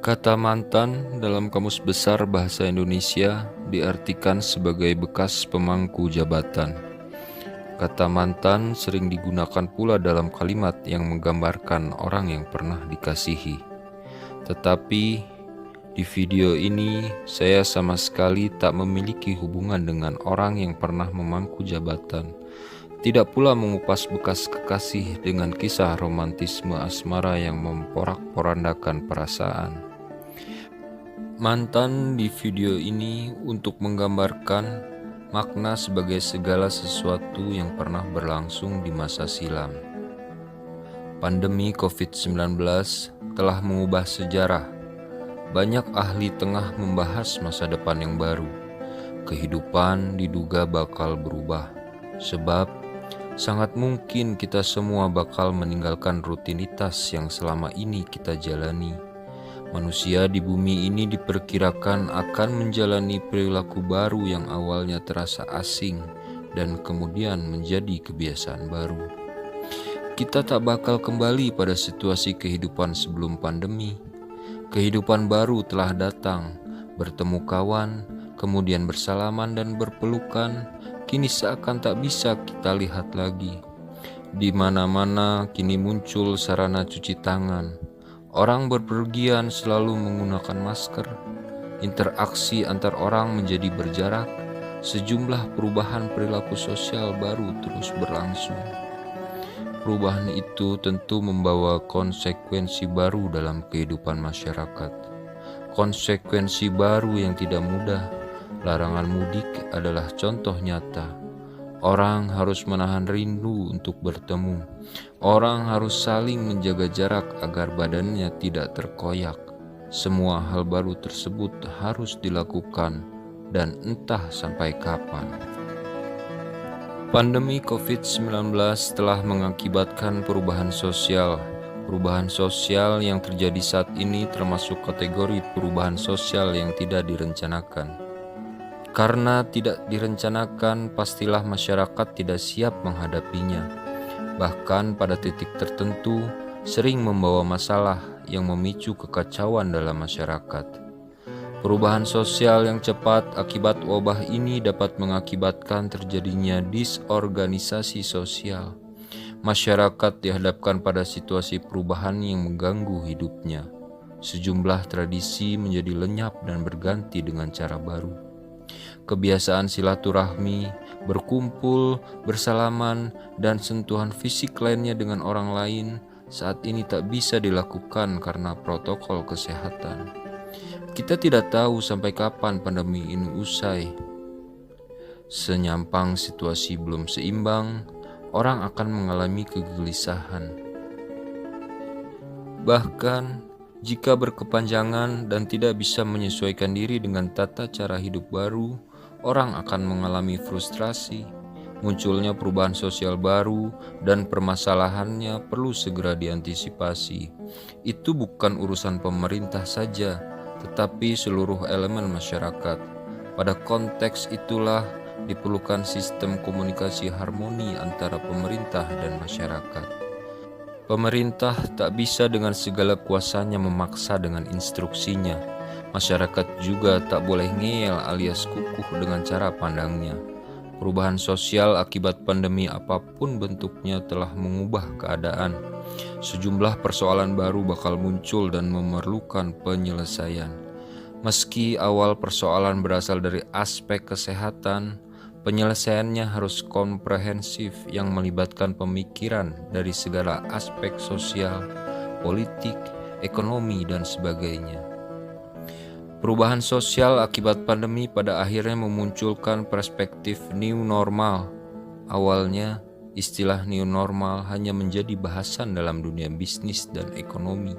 Kata mantan dalam Kamus Besar Bahasa Indonesia diartikan sebagai bekas pemangku jabatan. Kata mantan sering digunakan pula dalam kalimat yang menggambarkan orang yang pernah dikasihi. Tetapi di video ini saya sama sekali tak memiliki hubungan dengan orang yang pernah memangku jabatan. Tidak pula mengupas bekas kekasih dengan kisah romantisme asmara yang memporak-porandakan perasaan. Mantan di video ini untuk menggambarkan makna sebagai segala sesuatu yang pernah berlangsung di masa silam. Pandemi COVID-19 telah mengubah sejarah. Banyak ahli tengah membahas masa depan yang baru. Kehidupan diduga bakal berubah, sebab sangat mungkin kita semua bakal meninggalkan rutinitas yang selama ini kita jalani. Manusia di bumi ini diperkirakan akan menjalani perilaku baru yang awalnya terasa asing dan kemudian menjadi kebiasaan baru. Kita tak bakal kembali pada situasi kehidupan sebelum pandemi. Kehidupan baru telah datang, bertemu kawan, kemudian bersalaman dan berpelukan, kini seakan tak bisa kita lihat lagi. Di mana-mana kini muncul sarana cuci tangan. Orang berpergian selalu menggunakan masker. Interaksi antar orang menjadi berjarak. Sejumlah perubahan perilaku sosial baru terus berlangsung. Perubahan itu tentu membawa konsekuensi baru dalam kehidupan masyarakat. Konsekuensi baru yang tidak mudah. Larangan mudik adalah contoh nyata. Orang harus menahan rindu untuk bertemu. Orang harus saling menjaga jarak agar badannya tidak terkoyak. Semua hal baru tersebut harus dilakukan dan entah sampai kapan. Pandemi COVID-19 telah mengakibatkan perubahan sosial. Perubahan sosial yang terjadi saat ini termasuk kategori perubahan sosial yang tidak direncanakan. Karena tidak direncanakan, pastilah masyarakat tidak siap menghadapinya. Bahkan pada titik tertentu, sering membawa masalah yang memicu kekacauan dalam masyarakat. Perubahan sosial yang cepat akibat wabah ini dapat mengakibatkan terjadinya disorganisasi sosial. Masyarakat dihadapkan pada situasi perubahan yang mengganggu hidupnya. Sejumlah tradisi menjadi lenyap dan berganti dengan cara baru. Kebiasaan silaturahmi, berkumpul, bersalaman, dan sentuhan fisik lainnya dengan orang lain saat ini tak bisa dilakukan karena protokol kesehatan. Kita tidak tahu sampai kapan pandemi ini usai. Senyampang situasi belum seimbang, orang akan mengalami kegelisahan. Bahkan jika berkepanjangan dan tidak bisa menyesuaikan diri dengan tata cara hidup baru, orang akan mengalami frustrasi. Munculnya perubahan sosial baru dan permasalahannya perlu segera diantisipasi. Itu bukan urusan pemerintah saja, tetapi seluruh elemen masyarakat. Pada konteks itulah diperlukan sistem komunikasi harmoni antara pemerintah dan masyarakat. Pemerintah tak bisa dengan segala kuasanya memaksa dengan instruksinya. Masyarakat juga tak boleh ngeyel alias kukuh dengan cara pandangnya. Perubahan sosial akibat pandemi apapun bentuknya telah mengubah keadaan. Sejumlah persoalan baru bakal muncul dan memerlukan penyelesaian. Meski awal persoalan berasal dari aspek kesehatan, penyelesaiannya harus komprehensif yang melibatkan pemikiran dari segala aspek sosial, politik, ekonomi, dan sebagainya. Perubahan sosial akibat pandemi pada akhirnya memunculkan perspektif new normal. Awalnya, istilah new normal hanya menjadi bahasan dalam dunia bisnis dan ekonomi.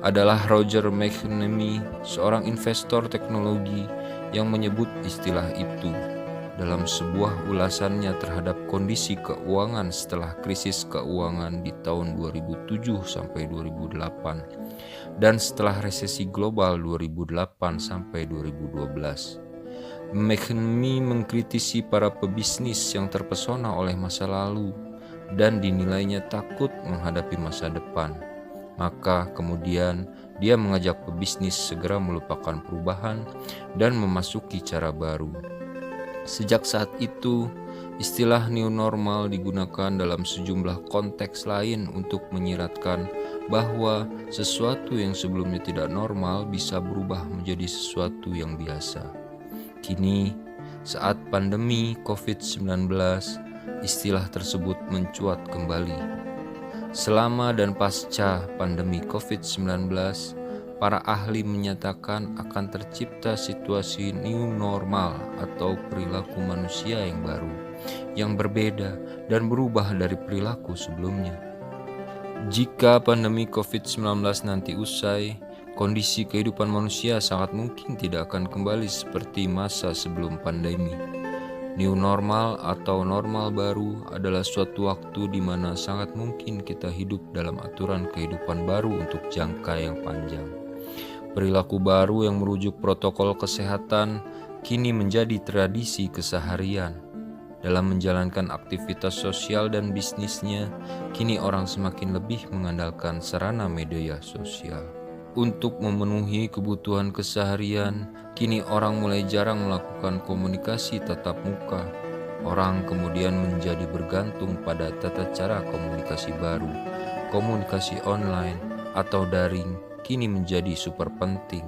Adalah Roger McNamee, seorang investor teknologi, yang menyebut istilah itu dalam sebuah ulasannya terhadap kondisi keuangan setelah krisis keuangan di tahun 2007 sampai 2008 dan setelah resesi global 2008 sampai 2012. McNamee mengkritisi para pebisnis yang terpesona oleh masa lalu dan dinilainya takut menghadapi masa depan. Maka kemudian dia mengajak pebisnis segera melupakan perubahan dan memasuki cara baru. Sejak saat itu, istilah new normal digunakan dalam sejumlah konteks lain untuk menyiratkan bahwa sesuatu yang sebelumnya tidak normal bisa berubah menjadi sesuatu yang biasa. Kini, saat pandemi COVID-19, istilah tersebut mencuat kembali. Selama dan pasca pandemi COVID-19, para ahli menyatakan akan tercipta situasi new normal atau perilaku manusia yang baru, yang berbeda dan berubah dari perilaku sebelumnya. Jika pandemi COVID-19 nanti usai, kondisi kehidupan manusia sangat mungkin tidak akan kembali seperti masa sebelum pandemi. New normal atau normal baru adalah suatu waktu di mana sangat mungkin kita hidup dalam aturan kehidupan baru untuk jangka yang panjang. Perilaku baru yang merujuk protokol kesehatan kini menjadi tradisi keseharian. Dalam menjalankan aktivitas sosial dan bisnisnya, kini orang semakin lebih mengandalkan sarana media sosial. Untuk memenuhi kebutuhan keseharian, kini orang mulai jarang melakukan komunikasi tatap muka. Orang kemudian menjadi bergantung pada tata cara komunikasi baru. Komunikasi online atau daring kini menjadi super penting.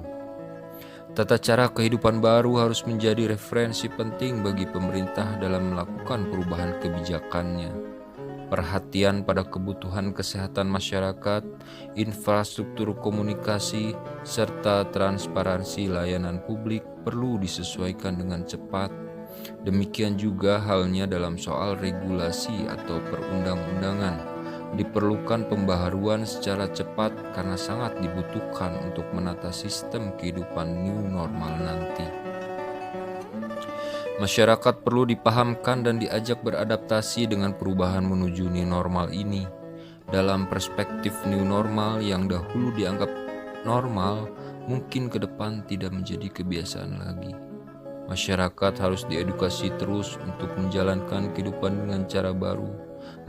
Tata cara kehidupan baru harus menjadi referensi penting bagi pemerintah dalam melakukan perubahan kebijakannya. Perhatian pada kebutuhan kesehatan masyarakat, infrastruktur komunikasi, serta transparansi layanan publik perlu disesuaikan dengan cepat. Demikian juga halnya dalam soal regulasi atau perundang-undangan. Diperlukan pembaharuan secara cepat karena sangat dibutuhkan untuk menata sistem kehidupan new normal nanti. Masyarakat perlu dipahamkan dan diajak beradaptasi dengan perubahan menuju new normal ini. Dalam perspektif new normal yang dahulu dianggap normal, mungkin ke depan tidak menjadi kebiasaan lagi. Masyarakat harus diedukasi terus untuk menjalankan kehidupan dengan cara baru.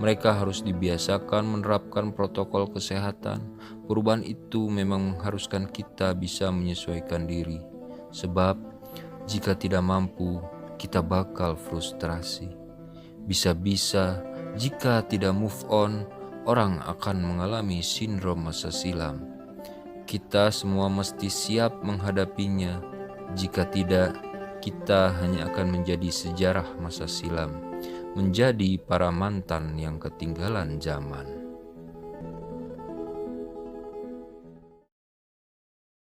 Mereka harus dibiasakan menerapkan protokol kesehatan. Perubahan itu memang mengharuskan kita bisa menyesuaikan diri. Sebab, jika tidak mampu, kita bakal frustrasi. Bisa-bisa jika tidak move on, orang akan mengalami sindrom masa silam. Kita semua mesti siap menghadapinya. Jika tidak, kita hanya akan menjadi sejarah masa silam, menjadi para mantan yang ketinggalan zaman.